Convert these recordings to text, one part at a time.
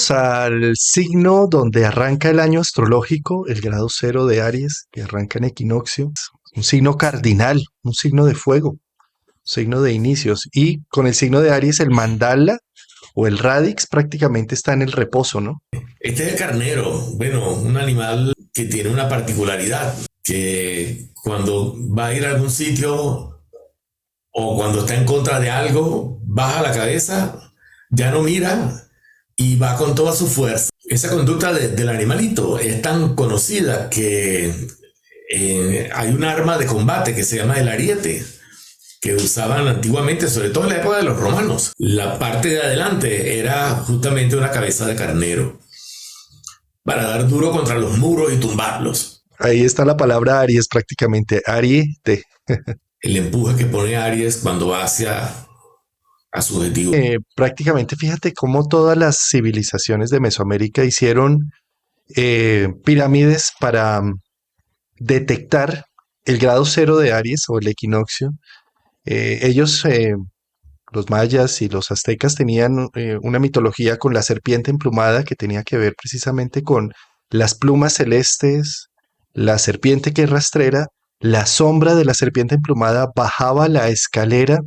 Llegamos al signo donde arranca el año astrológico, el grado cero de Aries, que arranca en equinoccio. Un signo cardinal, un signo de fuego, un signo de inicios. Y con el signo de Aries, el mandala o el radix prácticamente está en el reposo, ¿no? Este es el carnero, bueno, un animal que tiene una particularidad, que cuando va a ir a algún sitio o cuando está en contra de algo, baja la cabeza, ya no mira y va con toda su fuerza. Esa conducta del animalito es tan conocida que hay un arma de combate que se llama el ariete, que usaban antiguamente, sobre todo en la época de los romanos. La parte de adelante era justamente una cabeza de carnero para dar duro contra los muros y tumbarlos. Ahí está la palabra Aries prácticamente, ariete. El empuje que pone Aries cuando va hacia a su objetivo. Prácticamente fíjate cómo todas las civilizaciones de Mesoamérica hicieron pirámides para detectar el grado cero de Aries o el equinoccio. Ellos, los mayas y los aztecas, tenían una mitología con la serpiente emplumada que tenía que ver precisamente con las plumas celestes, la serpiente que es rastrera, la sombra de la serpiente emplumada bajaba la escalera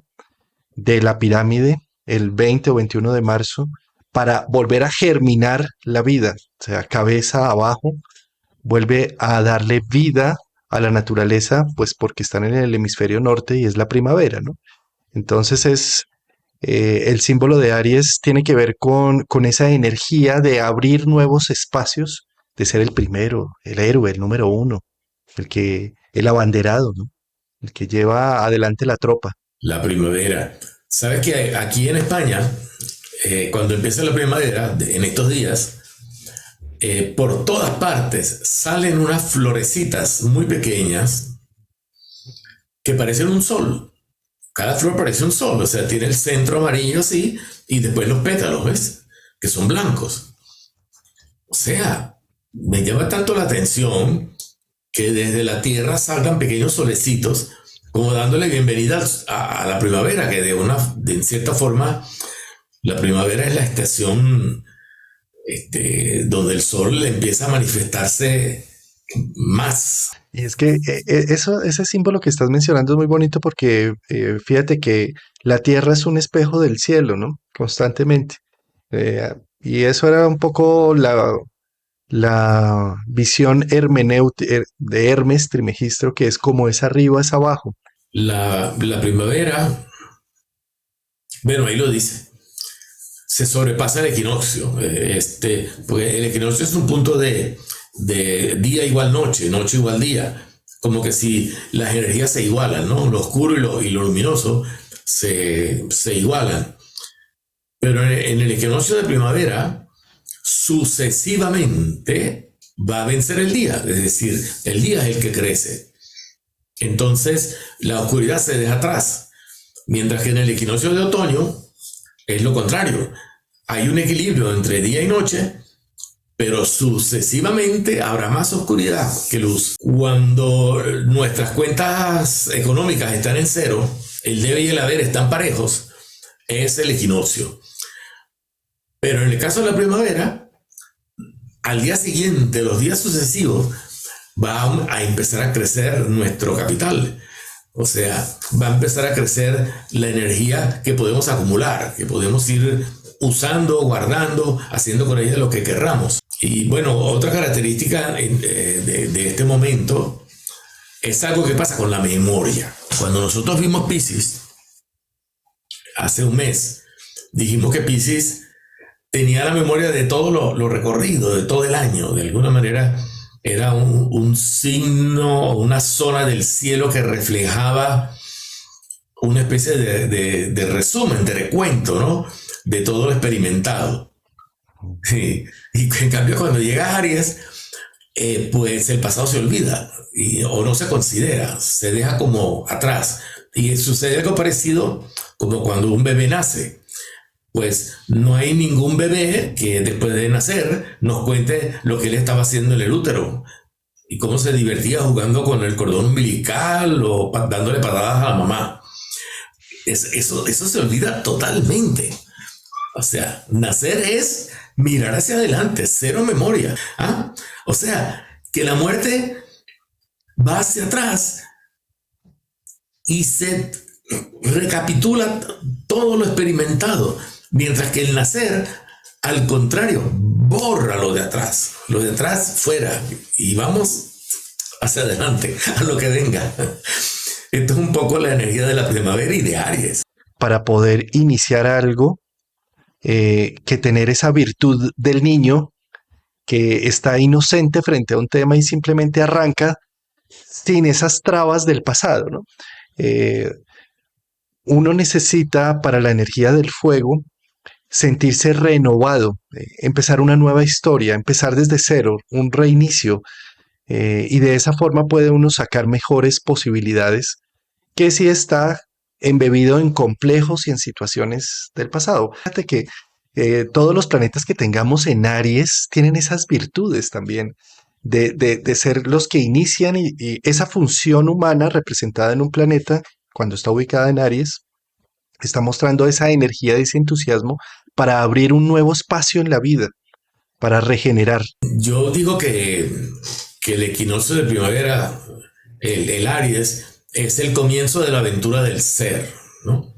de la pirámide el 20 o 21 de marzo para volver a germinar la vida, o sea, cabeza abajo, vuelve a darle vida a la naturaleza, pues porque están en el hemisferio norte y es la primavera, ¿no? Entonces el símbolo de Aries tiene que ver con esa energía de abrir nuevos espacios, de ser el primero, el héroe, el número uno, el abanderado, ¿no? El que lleva adelante la tropa. La primavera. ¿Sabes que aquí en España, cuando empieza la primavera, en estos días, por todas partes salen unas florecitas muy pequeñas que parecen un sol? Cada flor parece un sol, o sea, tiene el centro amarillo así y después los pétalos, ¿ves? Que son blancos. O sea, me llama tanto la atención que desde la tierra salgan pequeños solecitos, como dándole bienvenida a la primavera, que en cierta forma, la primavera es la estación donde el sol empieza a manifestarse más. Y es que ese símbolo que estás mencionando es muy bonito porque fíjate que la Tierra es un espejo del cielo, ¿no? Constantemente. Y eso era un poco la visión de Hermes Trismegisto, que es como es arriba, es abajo. La primavera, bueno, ahí lo dice, se sobrepasa el equinoccio. Pues el equinoccio es un punto de día igual noche, noche igual día. Como que si las energías se igualan, ¿no? Lo oscuro y lo luminoso se igualan. Pero en el equinoccio de primavera, sucesivamente va a vencer el día. Es decir, el día es el que crece. Entonces, la oscuridad se deja atrás. Mientras que en el equinoccio de otoño es lo contrario. Hay un equilibrio entre día y noche, pero sucesivamente habrá más oscuridad que luz. Cuando nuestras cuentas económicas están en cero, el debe y el haber están parejos, es el equinoccio. Pero en el caso de la primavera, al día siguiente, los días sucesivos, va a empezar a crecer nuestro capital. O sea, va a empezar a crecer la energía que podemos acumular, que podemos ir usando, guardando, haciendo con ella lo que querramos. Y bueno, otra característica de este momento es algo que pasa con la memoria. Cuando nosotros vimos Piscis hace un mes, dijimos que Piscis tenía la memoria de todo lo recorrido, de todo el año. De alguna manera era un signo, una zona del cielo que reflejaba una especie de resumen, de recuento, ¿no? De todo lo experimentado. Sí. Y en cambio cuando llega Aries, pues el pasado se olvida o no se considera, se deja como atrás. Y sucede algo parecido como cuando un bebé nace. Pues no hay ningún bebé que después de nacer nos cuente lo que él estaba haciendo en el útero y cómo se divertía jugando con el cordón umbilical o dándole patadas a la mamá. Eso se olvida totalmente. O sea, nacer es mirar hacia adelante, cero memoria. ¿Ah? O sea, que la muerte va hacia atrás y se recapitula todo lo experimentado, mientras que el nacer, al contrario, borra lo de atrás fuera, y vamos hacia adelante, a lo que venga. Esto es un poco la energía de la primavera y de Aries. Para poder iniciar algo, que tener esa virtud del niño que está inocente frente a un tema y simplemente arranca sin esas trabas del pasado, ¿no? Eh, Uno necesita para la energía del fuego sentirse renovado, empezar una nueva historia, empezar desde cero, un reinicio, y de esa forma puede uno sacar mejores posibilidades que si está embebido en complejos y en situaciones del pasado. Fíjate que todos los planetas que tengamos en Aries tienen esas virtudes también de ser los que inician y esa función humana representada en un planeta cuando está ubicada en Aries está mostrando esa energía, ese entusiasmo para abrir un nuevo espacio en la vida, para regenerar. Yo digo que el equinoccio de primavera, el Aries, es el comienzo de la aventura del ser, ¿no?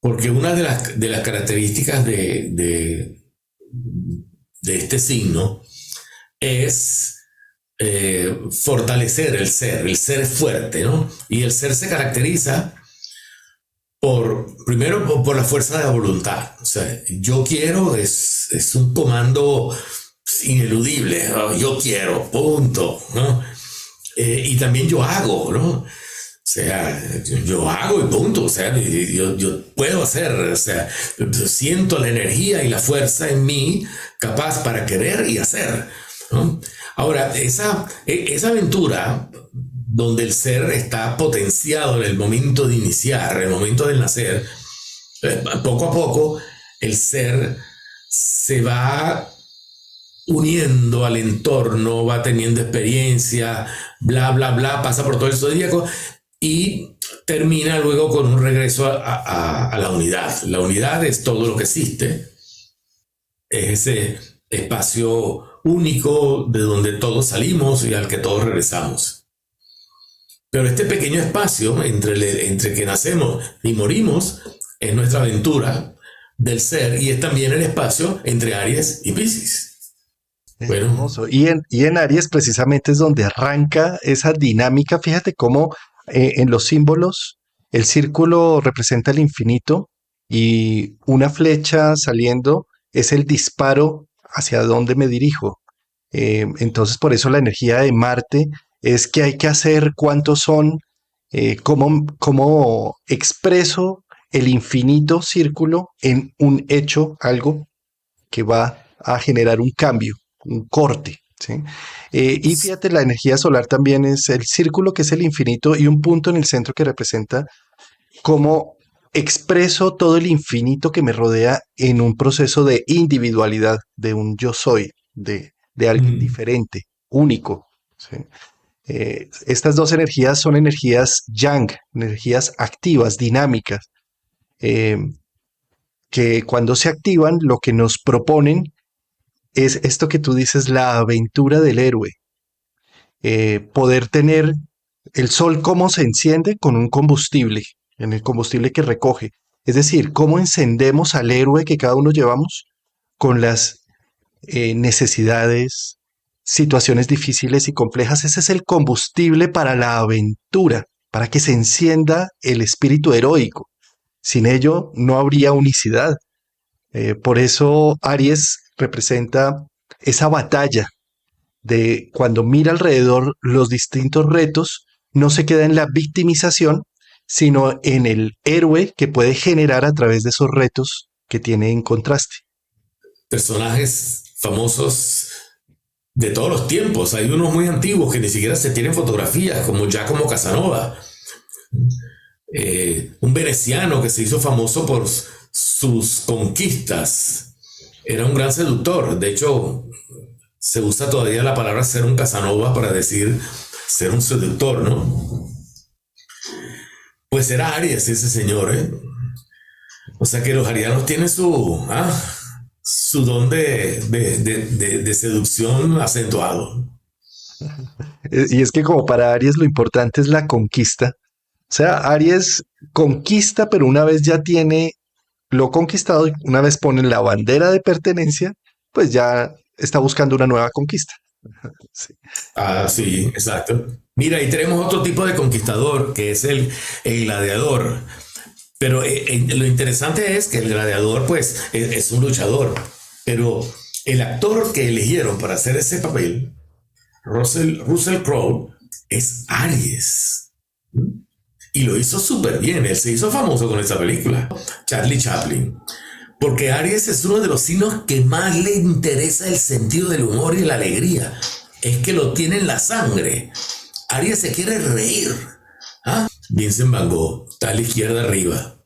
Porque una de las características de este signo es fortalecer el ser es fuerte, ¿no? Y el ser se caracteriza primero por la fuerza de la voluntad. O sea, yo quiero es un comando ineludible, ¿no? Yo quiero, punto, ¿no? Y también yo hago, ¿no? O sea, yo hago y punto, o sea, yo puedo hacer, o sea, siento la energía y la fuerza en mí capaz para querer y hacer, ¿no? Ahora, esa aventura donde el ser está potenciado en el momento de iniciar, en el momento del nacer, poco a poco el ser se va uniendo al entorno, va teniendo experiencia, bla, bla, bla, pasa por todo el zodíaco y termina luego con un regreso a la unidad. La unidad es todo lo que existe, es ese espacio único de donde todos salimos y al que todos regresamos. Pero este pequeño espacio entre que nacemos y morimos es nuestra aventura del ser y es también el espacio entre Aries y Piscis. Bueno, Hermoso. Y en Aries precisamente es donde arranca esa dinámica. Fíjate cómo en los símbolos el círculo representa el infinito y una flecha saliendo es el disparo hacia dónde me dirijo. Entonces por eso la energía de Marte es que hay que hacer cuántos son, cómo expreso el infinito círculo en un hecho, algo que va a generar un cambio, un corte, ¿sí? Y fíjate, la energía solar también es el círculo que es el infinito y un punto en el centro que representa cómo expreso todo el infinito que me rodea en un proceso de individualidad, de un yo soy, de alguien diferente, único, ¿sí? Estas dos energías son energías yang, energías activas, dinámicas, eh, que cuando se activan lo que nos proponen es esto que tú dices, la aventura del héroe. Poder tener el sol cómo se enciende con un combustible, en el combustible que recoge. Es decir, cómo encendemos al héroe que cada uno llevamos con las necesidades, situaciones difíciles y complejas. Ese es el combustible para la aventura, para que se encienda el espíritu heroico. Sin ello no habría unicidad. Por eso Aries representa esa batalla de cuando mira alrededor los distintos retos, no se queda en la victimización, sino en el héroe que puede generar a través de esos retos que tiene en contraste. personajes famosos de todos los tiempos. Hay unos muy antiguos que ni siquiera se tienen fotografías, como Giacomo Casanova, un veneciano que se hizo famoso por sus conquistas. Era un gran seductor. De hecho, se usa todavía la palabra ser un Casanova para decir ser un seductor, ¿no? Pues era Aries ese señor, ¿eh? O sea que los arianos tienen su... su don de seducción acentuado. Y es que como para Aries lo importante es la conquista. O sea, Aries conquista, pero una vez ya tiene lo conquistado, y una vez pone la bandera de pertenencia, pues ya está buscando una nueva conquista. Sí. Ah, sí, exacto. Mira, y tenemos otro tipo de conquistador, que es el gladiador. Pero lo interesante es que el gladiador, pues, es un luchador. Pero el actor que eligieron para hacer ese papel, Russell Crowe, es Aries. Y lo hizo súper bien. Él se hizo famoso con esa película, Charlie Chaplin. Porque Aries es uno de los signos que más le interesa el sentido del humor y la alegría. Es que lo tiene en la sangre. Aries se quiere reír. ¿Ah? Vincent Van Gogh está a la izquierda arriba.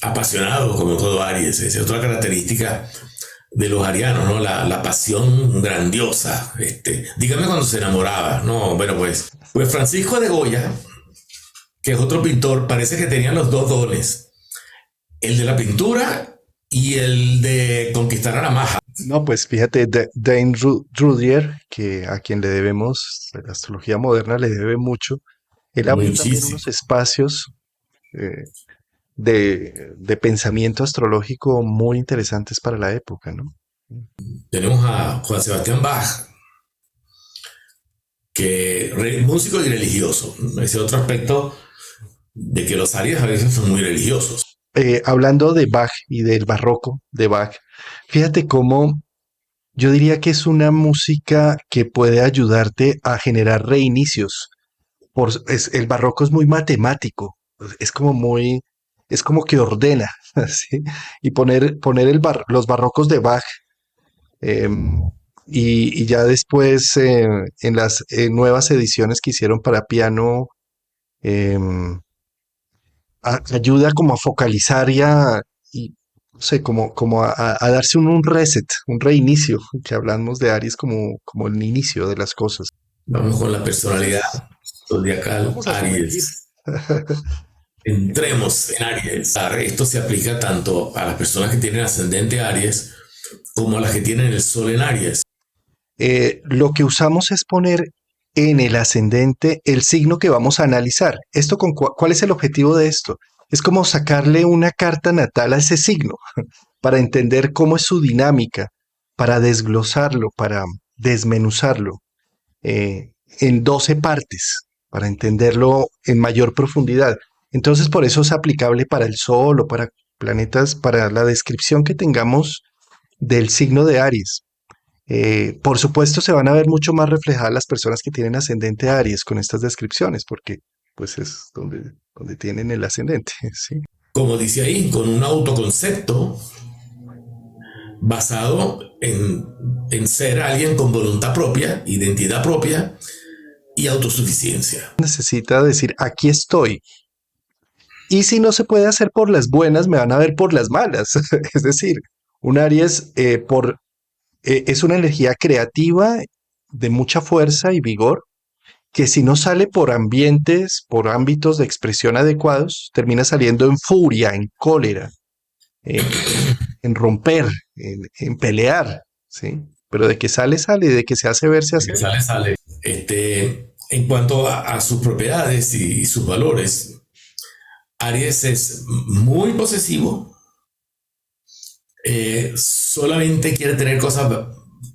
Apasionado como todo Aries. Esa es otra característica de los arianos, ¿no? La pasión grandiosa. Dígame cuando se enamoraba. No, bueno, pues Francisco de Goya, que es otro pintor, parece que tenía los dos dones. El de la pintura y el de conquistar a la maja. No, pues fíjate, Dane Rudhyar, que a quien le debemos, la astrología moderna le debe mucho, él abrió también Muchísimo. unos espacios eh, de pensamiento astrológico muy interesantes para la época, ¿no? Tenemos a Juan Sebastián Bach, que músico y religioso. Ese otro aspecto de que los Aries a veces son muy religiosos. Hablando de Bach y del barroco de Bach, fíjate cómo yo diría que es una música que puede ayudarte a generar reinicios. El barroco es muy matemático, es como muy, es como que ordena, ¿sí? Y poner los barrocos de Bach em, y ya después en las nuevas ediciones que hicieron para piano, em, ayuda como a focalizar y no sé, como a darse un reset, un reinicio, que hablamos de Aries como el inicio de las cosas. Vamos con la personalidad Entonces, zodiacal vamos a sumergir. Aries. Entremos en Aries. Esto se aplica tanto a las personas que tienen ascendente Aries como a las que tienen el sol en Aries. Lo que usamos es poner en el ascendente el signo que vamos a analizar. ¿Cuál es el objetivo de esto? Es como sacarle una carta natal a ese signo para entender cómo es su dinámica, para desglosarlo, para desmenuzarlo en 12 partes, para entenderlo en mayor profundidad. Entonces, por eso es aplicable para el Sol o para planetas, para la descripción que tengamos del signo de Aries. Por supuesto, se van a ver mucho más reflejadas las personas que tienen ascendente Aries con estas descripciones, porque pues es donde tienen el ascendente, ¿sí? Como dice ahí, con un autoconcepto basado en ser alguien con voluntad propia, identidad propia y autosuficiencia. Necesita decir, aquí estoy. Y si no se puede hacer por las buenas, me van a ver por las malas. Es decir, un Aries es una energía creativa de mucha fuerza y vigor, que si no sale por ambientes, por ámbitos de expresión adecuados, termina saliendo en furia, en cólera, en romper, en pelear, ¿sí? Pero de que sale, sale, de que se hace ver, se De hace que ver. sale, sale. En cuanto a sus propiedades y sus valores, Aries es muy posesivo, solamente quiere tener cosas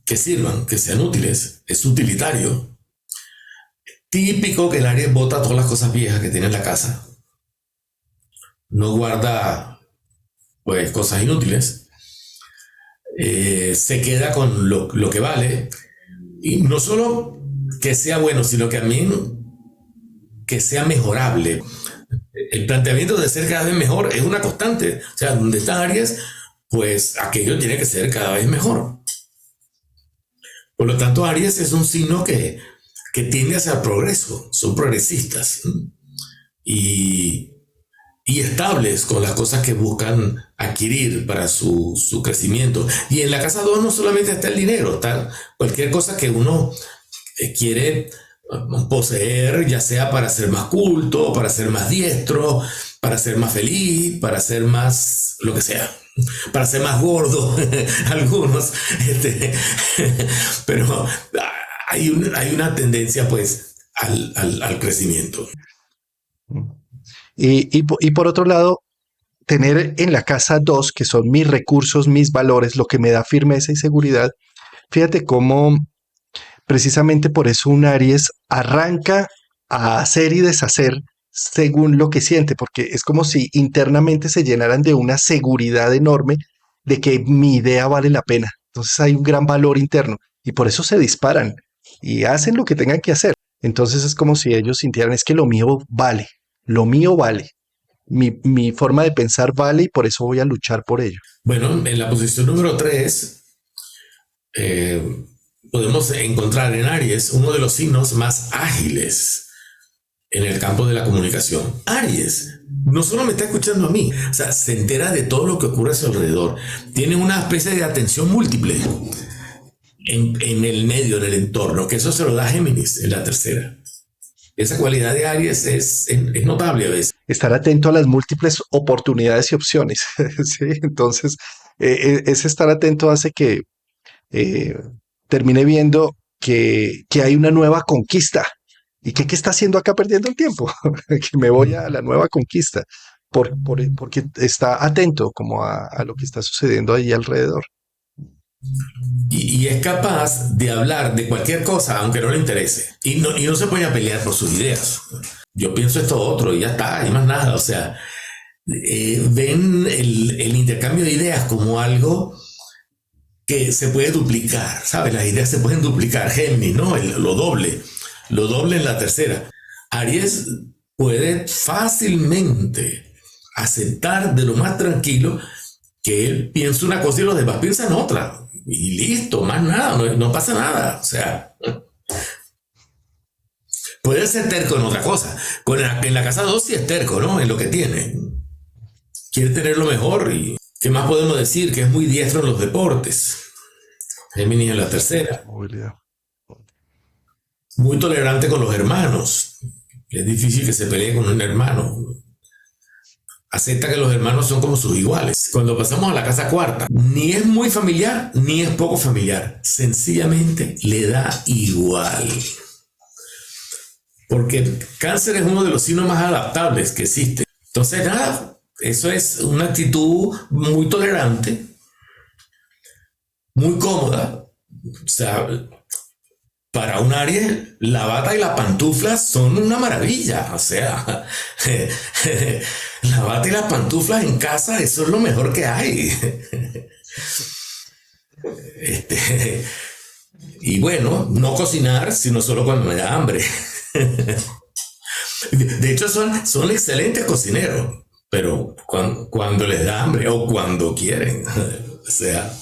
que sirvan, que sean útiles, es utilitario. Típico que el Aries bota todas las cosas viejas que tiene en la casa, no guarda pues cosas inútiles, se queda con lo que vale, y no solo que sea bueno, sino que también que sea mejorable. El planteamiento de ser cada vez mejor es una constante. O sea, donde está Aries, pues aquello tiene que ser cada vez mejor. Por lo tanto, Aries es un signo que tiende hacia el progreso, son progresistas y, y estables con las cosas que buscan adquirir para su crecimiento. Y en la casa 2 no solamente está el dinero, está cualquier cosa que uno quiere poseer, ya sea para ser más culto, para ser más diestro, para ser más feliz, para ser más lo que sea, para ser más gordo, algunos, este, pero hay una tendencia pues al crecimiento. Y por otro lado, tener en la casa dos, que son mis recursos, mis valores, lo que me da firmeza y seguridad. Fíjate cómo precisamente por eso un Aries arranca a hacer y deshacer según lo que siente, porque es como si internamente se llenaran de una seguridad enorme de que mi idea vale la pena. Entonces hay un gran valor interno y por eso se disparan y hacen lo que tengan que hacer. Entonces es como si ellos sintieran es que lo mío vale, mi forma de pensar vale y por eso voy a luchar por ello. Bueno, en la posición número 3 podemos encontrar en Aries uno de los signos más ágiles en el campo de la comunicación. Aries no solo me está escuchando a mí, o sea, se entera de todo lo que ocurre a su alrededor. Tiene una especie de atención múltiple en el medio, en el entorno, que eso se lo da Géminis en la tercera. Esa cualidad de Aries es notable a veces. Estar atento a las múltiples oportunidades y opciones. ¿Sí? Entonces, ese estar atento hace que eh, termine viendo que hay una nueva conquista. ¿Y qué está haciendo acá perdiendo el tiempo? Que me voy a la nueva conquista, porque está atento como a lo que está sucediendo ahí alrededor. Y es capaz de hablar de cualquier cosa, aunque no le interese. Y no se pone a pelear por sus ideas. Yo pienso esto otro y ya está, y más nada. O sea, ven el intercambio de ideas como algo que se puede duplicar, ¿sabes? Las ideas se pueden duplicar. Géminis, ¿no? Lo doble en la tercera. Aries puede fácilmente aceptar de lo más tranquilo que él piensa una cosa y los demás piensan otra. Y listo, más nada, no pasa nada. O sea, puede ser terco en otra cosa. En la casa 2 sí es terco, ¿no? En lo que tiene. Quiere tener lo mejor. ¿Y qué más podemos decir? Que es muy diestro en los deportes. Géminis en la tercera. Muy tolerante con los hermanos. Es difícil que se pelee con un hermano. Acepta que los hermanos son como sus iguales. Cuando pasamos a la casa cuarta, ni es muy familiar, ni es poco familiar. Sencillamente le da igual. Porque Cáncer es uno de los signos más adaptables que existe. Entonces, nada, eso es una actitud muy tolerante, muy cómoda. O sea, para un Aries, la bata y la pantufla son una maravilla. O sea, la bata y las pantuflas en casa, eso es lo mejor que hay. Y bueno, no cocinar, sino solo cuando me da hambre. De hecho, son excelentes cocineros, pero cuando les da hambre o cuando quieren. O sea,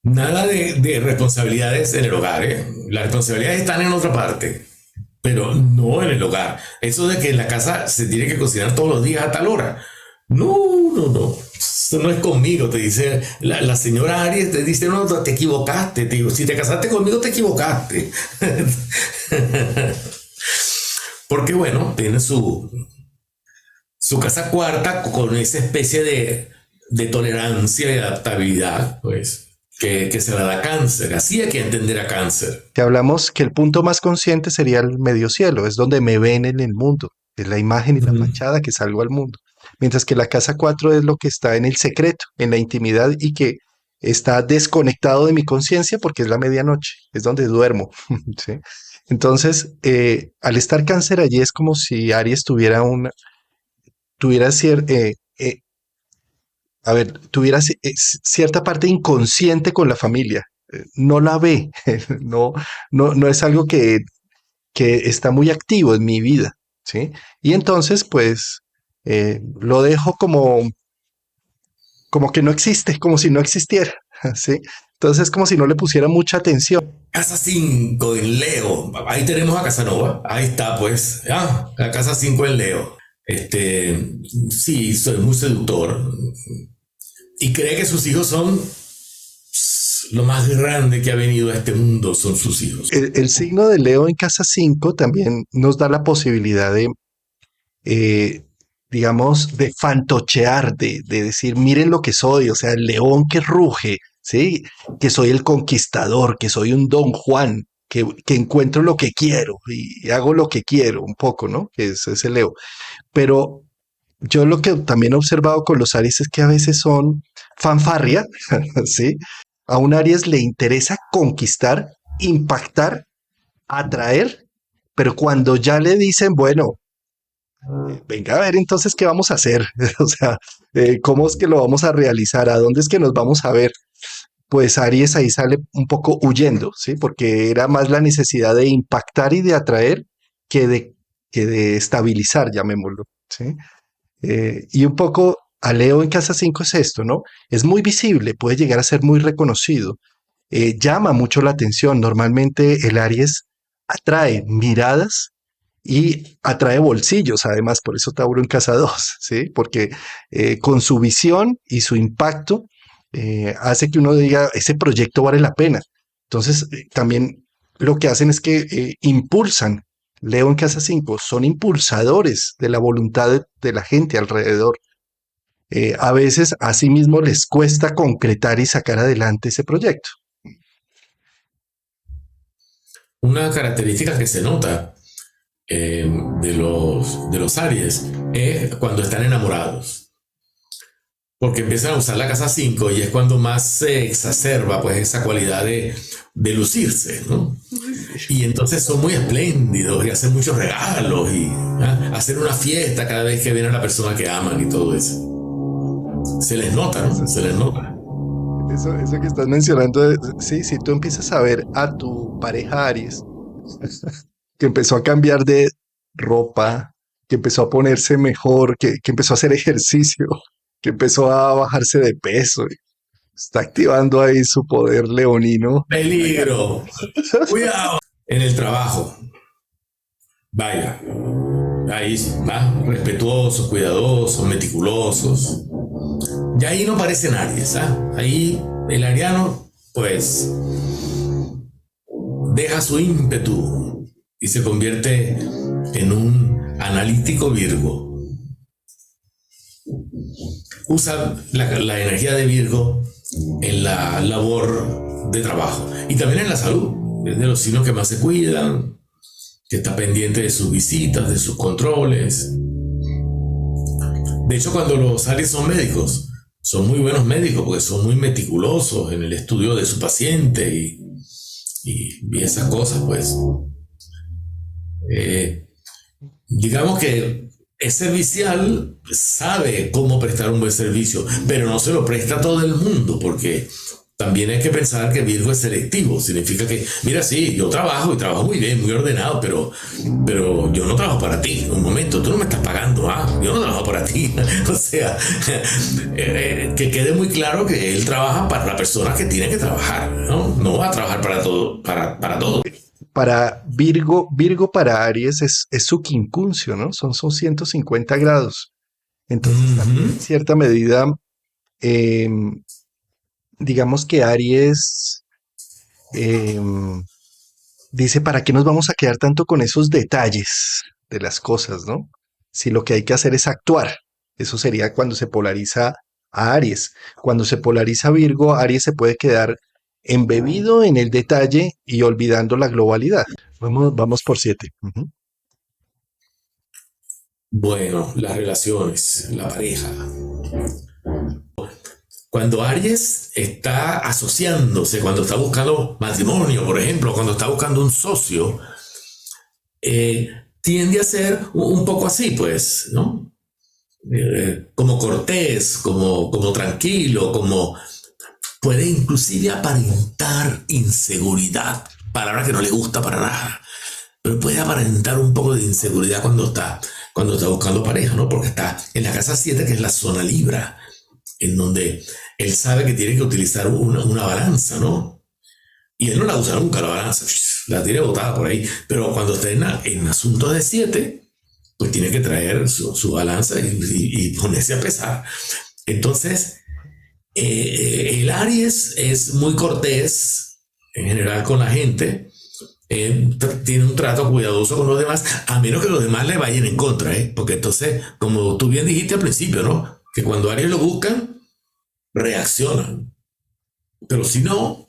nada de responsabilidades en el hogar, ¿eh? Las responsabilidades están en otra parte, pero no en el hogar. Eso de que en la casa se tiene que cocinar todos los días a tal hora. No. Eso no es conmigo, te dice la señora Aries, te dice, no, te equivocaste, te digo, si te casaste conmigo te equivocaste. Porque bueno, tiene su casa cuarta con esa especie de tolerancia y adaptabilidad, pues, que se la da Cáncer. Así hay que entender a Cáncer. Que hablamos que el punto más consciente sería el medio cielo, es donde me ven en el mundo, es la imagen y la fachada que salgo al mundo. Mientras que la casa 4 es lo que está en el secreto, en la intimidad y que está desconectado de mi conciencia porque es la medianoche, es donde duermo. ¿Sí? Entonces, al estar Cáncer allí es como si Aries tuviera cierta parte inconsciente con la familia. No la ve, no, no es algo que está muy activo en mi vida, ¿sí? Y entonces, pues, lo dejo como que no existe, como si no existiera, ¿sí? Entonces es como si no le pusiera mucha atención. Casa 5 en Leo. Ahí tenemos a Casanova. Ahí está, pues. La casa 5 en Leo. Sí, soy muy seductor. Y cree que sus hijos son lo más grande que ha venido a este mundo son sus hijos. El signo de Leo en casa 5 también nos da la posibilidad de, eh, digamos, de fantochear, de decir, miren lo que soy, o sea, el león que ruge, ¿sí? Que soy el conquistador, que soy un Don Juan, que encuentro lo que quiero y hago lo que quiero, un poco, ¿no? Que es ese Leo. Pero yo lo que también he observado con los Aries es que a veces son fanfarria, ¿sí? A un Aries le interesa conquistar, impactar, atraer, pero cuando ya le dicen, bueno, venga a ver entonces qué vamos a hacer, o sea, cómo es que lo vamos a realizar, a dónde es que nos vamos a ver, pues Aries ahí sale un poco huyendo, ¿sí? Porque era más la necesidad de impactar y de atraer que de, que de estabilizar, llamémoslo, ¿sí? Y un poco a Leo en casa 5 es esto, ¿no? Es muy visible, puede llegar a ser muy reconocido, llama mucho la atención. Normalmente el Aries atrae miradas y atrae bolsillos, además, por eso Tauro en casa 2, ¿sí? Porque con su visión y su impacto hace que uno diga, ese proyecto vale la pena. Entonces, también lo que hacen es que impulsan. Leo en casa 5 son impulsadores de la voluntad de la gente alrededor. A veces a sí mismo les cuesta concretar y sacar adelante ese proyecto. Una característica que se nota de los Aries es cuando están enamorados. Porque empiezan a usar la casa 5 y es cuando más se exacerba pues esa cualidad de lucirse, ¿no? Y entonces son muy espléndidos y hacen muchos regalos y hacen una fiesta cada vez que viene la persona que aman y todo eso. Se les nota, ¿no? Se les nota. Eso que estás mencionando, sí, si tú empiezas a ver a tu pareja Aries, que empezó a cambiar de ropa, que empezó a ponerse mejor, que empezó a hacer ejercicio, que empezó a bajarse de peso, está activando ahí su poder leonino. Peligro. Cuidado. En el trabajo. Vaya. Ahí más respetuosos, cuidadosos, meticulosos. Y ahí no parecen Aries, ¿ah? Ahí el ariano, pues, deja su ímpetu y se convierte en un analítico Virgo. Usa la energía de Virgo en la labor de trabajo y también en la salud. Es de los signos que más se cuidan, que está pendiente de sus visitas, de sus controles. De hecho, cuando los Aries son médicos, son muy buenos médicos porque son muy meticulosos en el estudio de su paciente y esas cosas, pues. Digamos que es servicial, sabe cómo prestar un buen servicio, pero no se lo presta a todo el mundo porque también hay que pensar que Virgo es selectivo. Significa que, mira, sí, yo trabajo y trabajo muy bien, muy ordenado, pero yo no trabajo para ti. Un momento, tú no me estás pagando, yo no trabajo para ti. O sea, que quede muy claro que él trabaja para la persona que tiene que trabajar, ¿no? No va a trabajar para todo, para todo. Para Virgo para Aries es su quincuncio, ¿no? Son 150 grados. Entonces, también en cierta medida, eh, digamos que Aries eh, dice, ¿para qué nos vamos a quedar tanto con esos detalles de las cosas, ¿no? Si lo que hay que hacer es actuar. Eso sería cuando se polariza a Aries. Cuando se polariza a Virgo, Aries se puede quedar embebido en el detalle y olvidando la globalidad. Vamos por 7. Bueno, las relaciones, la pareja. Cuando Aries está asociándose, cuando está buscando matrimonio, por ejemplo, cuando está buscando un socio, tiende a ser un poco así, pues, ¿no? Como cortés, como tranquilo, como puede inclusive aparentar inseguridad, palabra que no le gusta para nada, pero puede aparentar un poco de inseguridad cuando está buscando pareja, ¿no? Porque está en la casa 7, que es la zona Libra, en donde él sabe que tiene que utilizar una balanza, ¿no? Y él no la usa nunca, la balanza, la tiene botada por ahí, pero cuando está en asuntos de 7, pues tiene que traer su balanza y ponerse a pesar. Entonces, El Aries es muy cortés en general con la gente, tiene un trato cuidadoso con los demás, a menos que los demás le vayan en contra, porque entonces, como tú bien dijiste al principio, ¿no? Que cuando Aries lo buscan, reaccionan. Pero si no,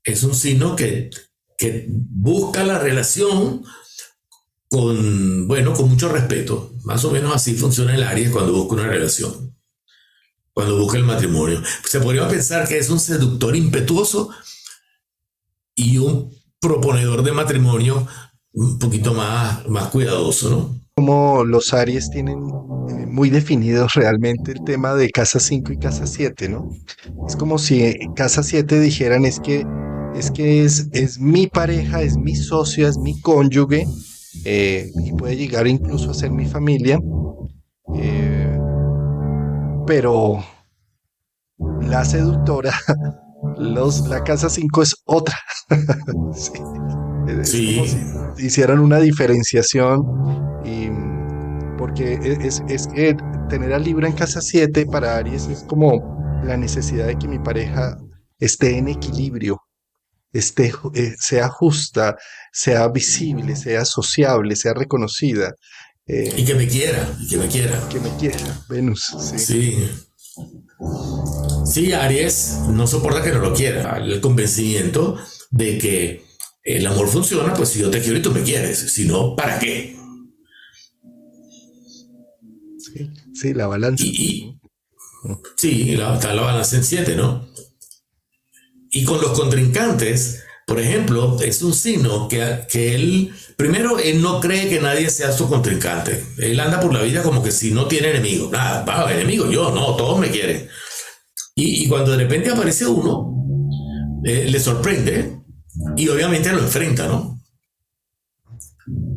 es un signo que busca la relación con, bueno, con mucho respeto. Más o menos así funciona el Aries cuando busca una relación, cuando busca el matrimonio. Se podría pensar que es un seductor impetuoso y un proponedor de matrimonio un poquito más cuidadoso, ¿no? Como los Aries tienen muy definidos realmente el tema de casa 5 y casa 7, ¿no? Es como si casa 7 dijeran es mi pareja, es mi socio, es mi cónyuge, y puede llegar incluso a ser mi familia, eh, pero la seductora, la casa 5 es otra. Sí, es como Sí, si hicieran una diferenciación y porque es que tener a Libra en casa 7 para Aries es como la necesidad de que mi pareja esté en equilibrio, sea justa, sea visible, sea sociable, sea reconocida, y eh, que me quiera, y que me quiera. que me quiera. Venus, sí. Sí, sí, Aries no soporta que no lo quiera. El convencimiento de que el amor funciona, pues si yo te quiero y tú me quieres. Si no, ¿para qué? Sí, sí, la balanza. Y Ujú, ujú. sí, está la balanza en 7, ¿no? Y con los contrincantes, por ejemplo, es un signo que él, primero, él no cree que nadie sea su contrincante. Él anda por la vida como que si no tiene enemigos. Nada, va, enemigo, yo, no, todos me quieren. Y cuando de repente aparece uno, le sorprende y obviamente lo enfrenta, ¿no?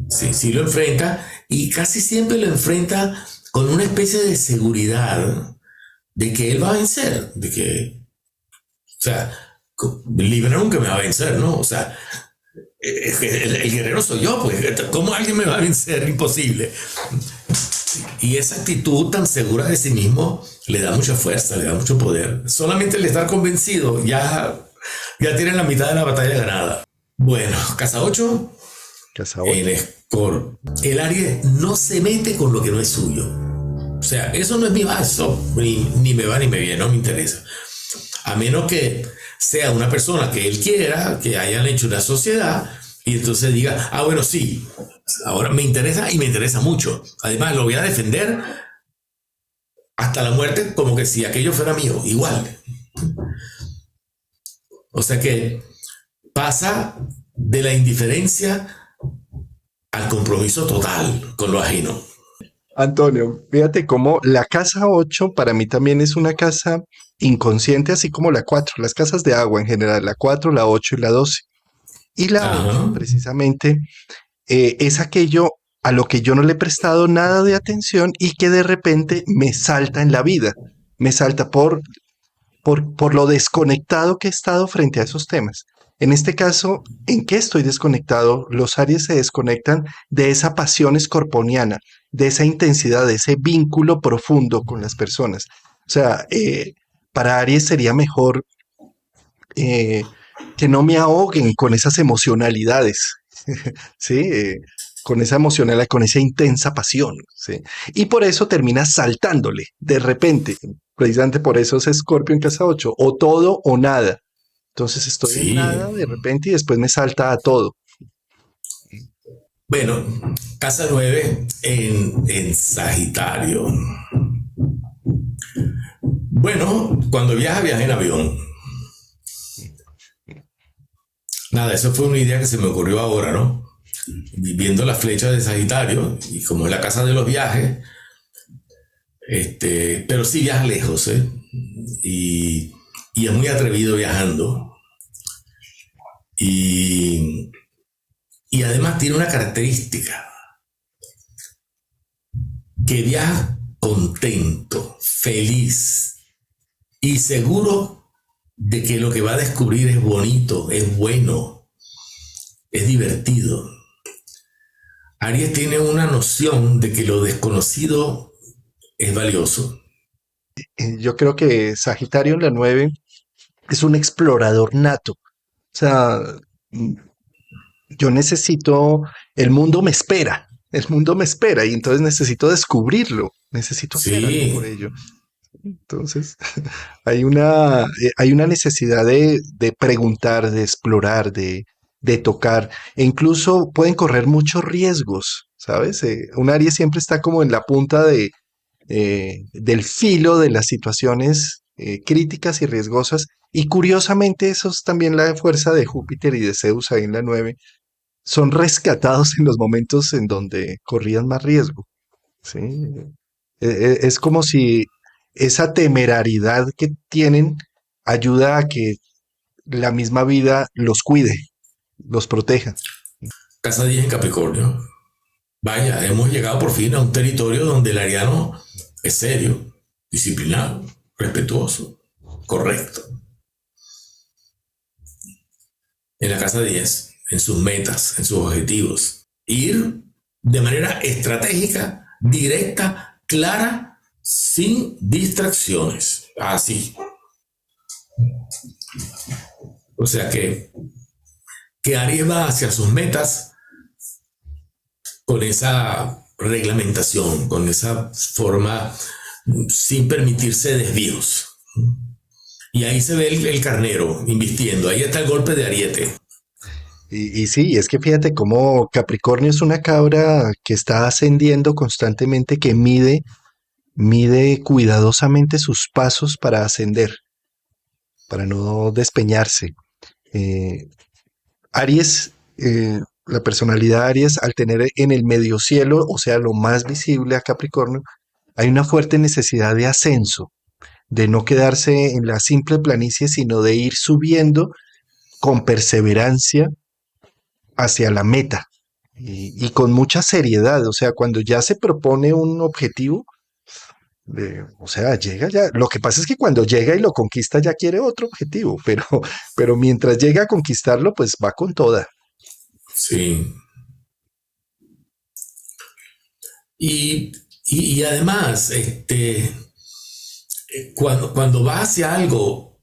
Sí, sí lo enfrenta y casi siempre lo enfrenta con una especie de seguridad de que él va a vencer, de que, o sea, Libra nunca me va a vencer, ¿no? O sea, el guerrero soy yo, pues, ¿cómo alguien me va a vencer? Imposible. Y esa actitud tan segura de sí mismo le da mucha fuerza, le da mucho poder. Solamente el estar convencido ya tiene la mitad de la batalla ganada. Bueno, casa 8 Casa en 8. Escorpio. El Aries no se mete con lo que no es suyo. O sea, eso no es mi vaso, ni me va ni me viene, no me interesa. A menos que sea una persona que él quiera, que hayan hecho una sociedad y entonces diga, ah, bueno, sí, ahora me interesa y me interesa mucho. Además, lo voy a defender hasta la muerte como que si aquello fuera mío, igual. O sea que pasa de la indiferencia al compromiso total con lo ajeno. Antonio, fíjate cómo la casa 8 para mí también es una casa inconsciente, así como la 4, las casas de agua en general, la 4, la 8 y la 12. Y la Ajá. 8, precisamente, es aquello a lo que yo no le he prestado nada de atención y que de repente me salta en la vida. Me salta por lo desconectado que he estado frente a esos temas. En este caso, ¿en qué estoy desconectado? Los Aries se desconectan de esa pasión escorponiana, de esa intensidad, de ese vínculo profundo con las personas. O sea, para Aries sería mejor eh, que no me ahoguen con esas emocionalidades, ¿sí? Con esa emocionalidad, con esa intensa pasión, ¿sí? Y por eso termina saltándole de repente. Precisamente por eso es Escorpio en casa 8, o todo o nada. Entonces estoy en Sí. nada de repente y después me salta a todo. Bueno, casa 9 en Sagitario. Bueno, cuando viaja en avión. Nada, eso fue una idea que se me ocurrió ahora, ¿no? Viendo las flechas de Sagitario, y como es la casa de los viajes, pero sí viaja lejos, ¿eh? Y, y es muy atrevido viajando. Y, y además tiene una característica, que viaja contento, feliz y seguro de que lo que va a descubrir es bonito, es bueno, es divertido. Aries tiene una noción de que lo desconocido es valioso. Yo creo que Sagitario en la 9 es un explorador nato. O sea, mm, yo necesito, el mundo me espera y entonces necesito descubrirlo, necesito hacer algo por Sí, ello. Entonces, hay una necesidad de preguntar, de explorar, de tocar, e incluso pueden correr muchos riesgos, ¿sabes? Un Aries siempre está como en la punta del filo de las situaciones críticas y riesgosas, y curiosamente eso es también la fuerza de Júpiter y de Zeus ahí en la 9 son rescatados en los momentos en donde corrían más riesgo, ¿sí? Es como si esa temerariedad que tienen ayuda a que la misma vida los cuide, los proteja. casa 10 en Capricornio. Vaya, hemos llegado por fin a un territorio donde el ariano es serio, disciplinado, respetuoso, correcto. En la casa 10, en sus metas, en sus objetivos. Ir de manera estratégica, directa, clara, sin distracciones. Así. O sea que Aries va hacia sus metas con esa reglamentación, con esa forma, sin permitirse desvíos. Y ahí se ve el carnero invirtiendo, ahí está el golpe de ariete. Y sí, es que fíjate cómo Capricornio es una cabra que está ascendiendo constantemente, que mide cuidadosamente sus pasos para ascender, para no despeñarse. Eh, Aries, la personalidad Aries, al tener en el medio cielo, o sea, lo más visible a Capricornio, hay una fuerte necesidad de ascenso, de no quedarse en la simple planicie, sino de ir subiendo con perseverancia hacia la meta y con mucha seriedad. O sea, cuando ya se propone un objetivo, o sea, llega ya. Lo que pasa es que cuando llega y lo conquista ya quiere otro objetivo, pero mientras llega a conquistarlo, pues va con toda. Sí. Y, y además, cuando va hacia algo,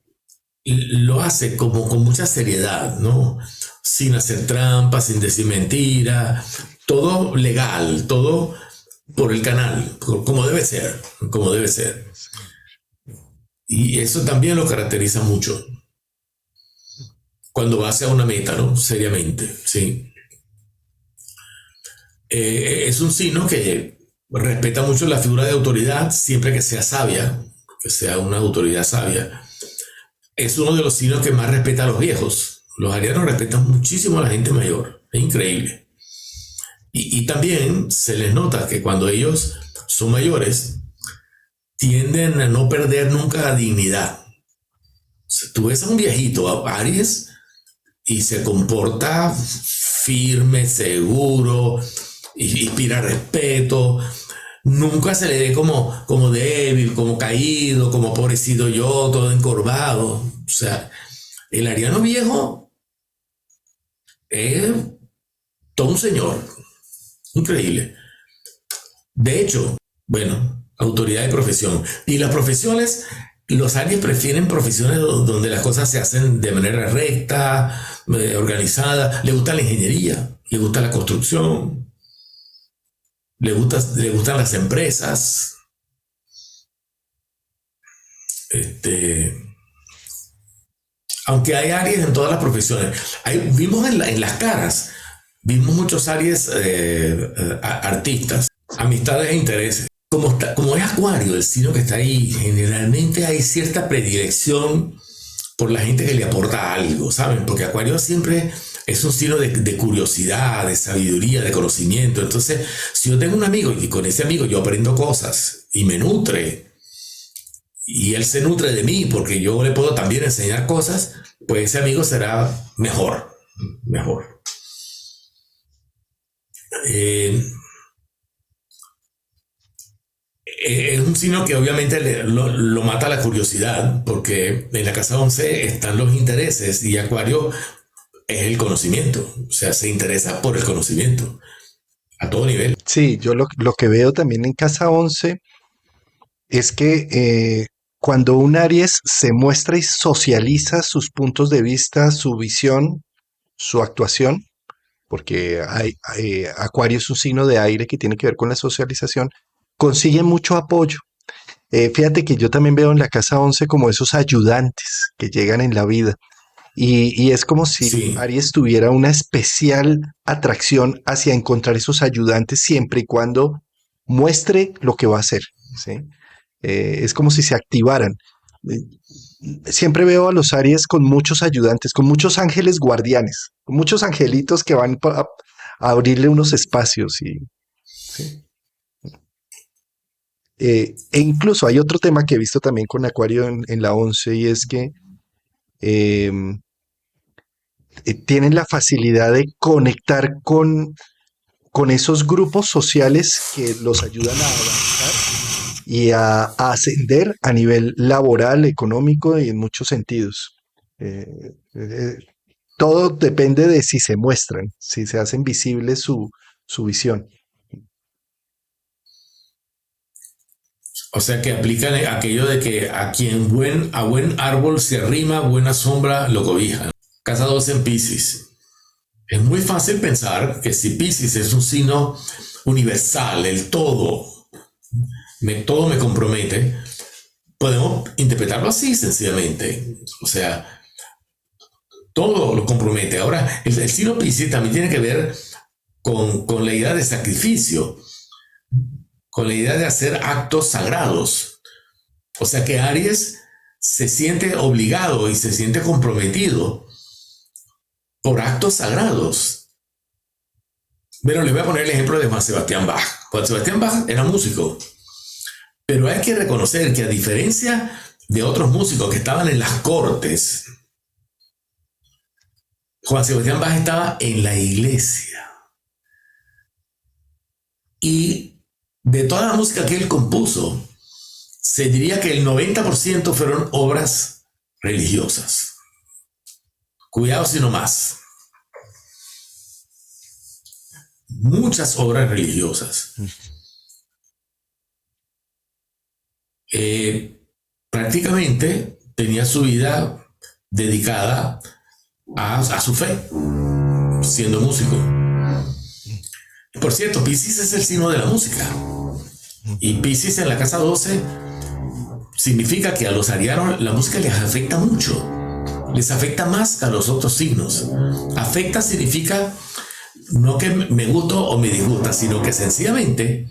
lo hace como con mucha seriedad, ¿no? Sin hacer trampas, sin decir mentira, todo legal, todo por el canal, como debe ser, como debe ser. Y eso también lo caracteriza mucho cuando va hacia una meta, ¿no? Seriamente, sí. Es un signo que respeta mucho la figura de autoridad siempre que sea sabia, que sea una autoridad sabia. Es uno de los signos que más respeta a los viejos. Los arianos respetan muchísimo a la gente mayor. Es increíble. Y también se les nota que cuando ellos son mayores, tienden a no perder nunca la dignidad. O sea, tú ves a un viejito, a Aries, y se comporta firme, seguro, inspira respeto. Nunca se le ve como débil, como caído, como pobrecito yo, todo encorvado. O sea, el ariano viejo es todo un señor. Increíble. De hecho, bueno, autoridad de profesión. Y las profesiones, los Aries prefieren profesiones donde las cosas se hacen de manera recta, organizada. Le gusta la ingeniería, le gusta la construcción, le gustan las empresas. Este, aunque hay Aries en todas las profesiones. Vimos en las caras, vimos muchos Aries artistas, amistades e intereses. Como es Acuario, el signo que está ahí, generalmente hay cierta predilección por la gente que le aporta algo, ¿saben? Porque Acuario siempre es un signo de curiosidad, de sabiduría, de conocimiento. Entonces, si yo tengo un amigo y con ese amigo yo aprendo cosas y me nutre, y él se nutre de mí porque yo le puedo también enseñar cosas, pues ese amigo será mejor, mejor. Eh, es un signo que obviamente lo mata la curiosidad, porque en la casa 11 están los intereses y Acuario es el conocimiento, o sea, se interesa por el conocimiento a todo nivel. Sí, yo lo que veo también en casa 11 es que cuando un Aries se muestra y socializa sus puntos de vista, su visión, su actuación, porque Acuario es un signo de aire que tiene que ver con la socialización, consigue mucho apoyo. Fíjate que yo también veo en la casa 11 como esos ayudantes que llegan en la vida. Y es como si Sí. Aries tuviera una especial atracción hacia encontrar esos ayudantes siempre y cuando muestre lo que va a hacer, ¿sí? Es como si se activaran. Siempre veo a los Aries con muchos ayudantes, con muchos ángeles guardianes, con muchos angelitos que van a abrirle unos espacios y, ¿sí? E incluso hay otro tema que he visto también con Acuario en la 11 y es que eh, tienen la facilidad de conectar con esos grupos sociales que los ayudan a avanzar y a ascender a nivel laboral, económico y en muchos sentidos. Eh, eh, Todo depende de si se muestran, si se hacen visibles su visión. O sea que aplican aquello de que a buen árbol se arrima, buena sombra lo cobija. Casa 12 en Piscis. Es muy fácil pensar que si Piscis es un signo universal, el todo, todo me compromete, podemos interpretarlo así sencillamente. O sea, todo lo compromete. Ahora, el signo Piscis también tiene que ver con la idea de sacrificio, con la idea de hacer actos sagrados. O sea que Aries se siente obligado y se siente comprometido por actos sagrados. Bueno, les voy a poner el ejemplo de Juan Sebastián Bach. Juan Sebastián Bach era músico, pero hay que reconocer que a diferencia de otros músicos que estaban en las cortes, Juan Sebastián Bach estaba en la iglesia. Y de toda la música que él compuso, se diría que el 90% fueron obras religiosas. Cuidado si no más. Muchas obras religiosas. Prácticamente tenía su vida dedicada a su fe, siendo músico. Por cierto, Piscis es el signo de la música. Y Piscis en la casa 12 significa que a los arianos la música les afecta mucho. Les afecta más que a los otros signos. Afecta significa no que me gusta o me disgusta, sino que sencillamente,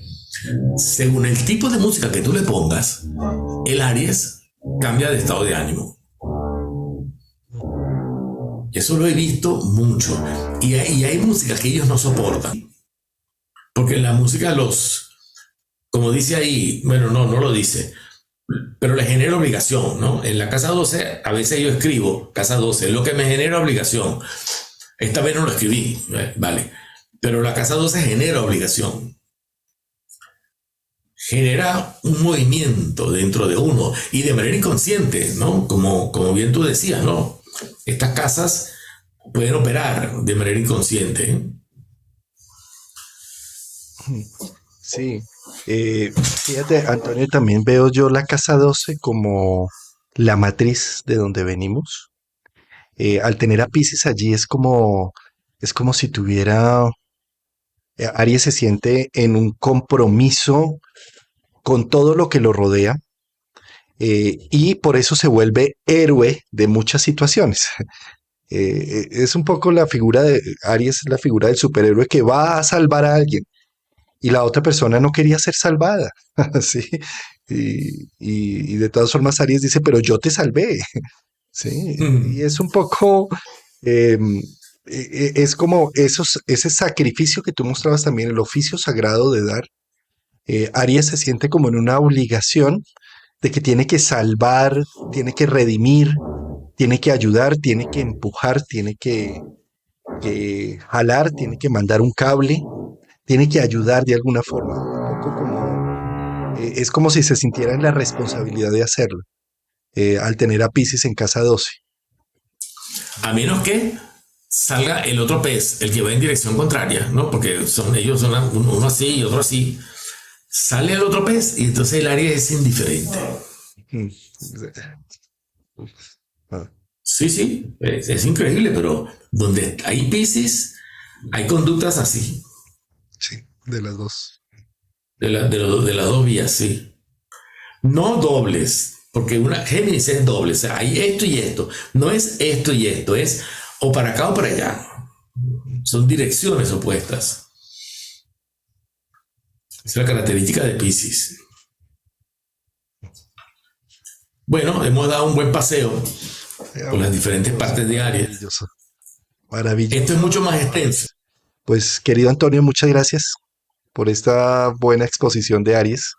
según el tipo de música que tú le pongas, el Aries cambia de estado de ánimo. Eso lo he visto mucho. Y hay música que ellos no soportan. Porque la música como dice ahí, bueno, no lo dice, pero le genera obligación, ¿no? En la casa 12, a veces yo escribo, casa 12, lo que me genera obligación. Esta vez no lo escribí, vale. Pero la casa 12 genera obligación. Genera un movimiento dentro de uno y de manera inconsciente, ¿no? Como bien tú decías, ¿no? Estas casas pueden operar de manera inconsciente, ¿eh? Sí. Fíjate, Antonio, también veo yo la casa 12 como la matriz de donde venimos. Al tener a Pisces allí es como si tuviera, Aries se siente en un compromiso con todo lo que lo rodea, y por eso se vuelve héroe de muchas situaciones. Es un poco la figura de Aries, la figura del superhéroe que va a salvar a alguien y la otra persona no quería ser salvada, ¿sí? Y de todas formas Aries dice, pero yo te salvé, ¿sí? Y es un poco, eh, es como ese sacrificio que tú mostrabas también, el oficio sagrado de dar. Aries se siente como en una obligación de que tiene que salvar, tiene que redimir, tiene que ayudar, tiene que empujar, tiene que jalar, tiene que mandar un cable, tiene que ayudar de alguna forma. Un poco como, es como si se sintiera en la responsabilidad de hacerlo, al tener a Pisces en casa 12. A menos que salga el otro pez, el que va en dirección contraria, ¿no? Porque ellos son uno así y otro así. Sale el otro pez y entonces el Aries es indiferente. Mm. Ah, Sí, sí, es increíble, pero donde hay Piscis, hay conductas así, sí, de las dos. de las dos vías, sí. No dobles, porque una Géminis es doble, o sea, hay esto y esto. No es esto y esto, es o para acá o para allá. Son direcciones opuestas. Es la característica de Piscis. Bueno, hemos dado un buen paseo por las diferentes Maravilloso, partes de Aries. maravilloso, Esto es maravilloso. mucho más extenso. Pues querido Antonio, muchas gracias por esta buena exposición de Aries.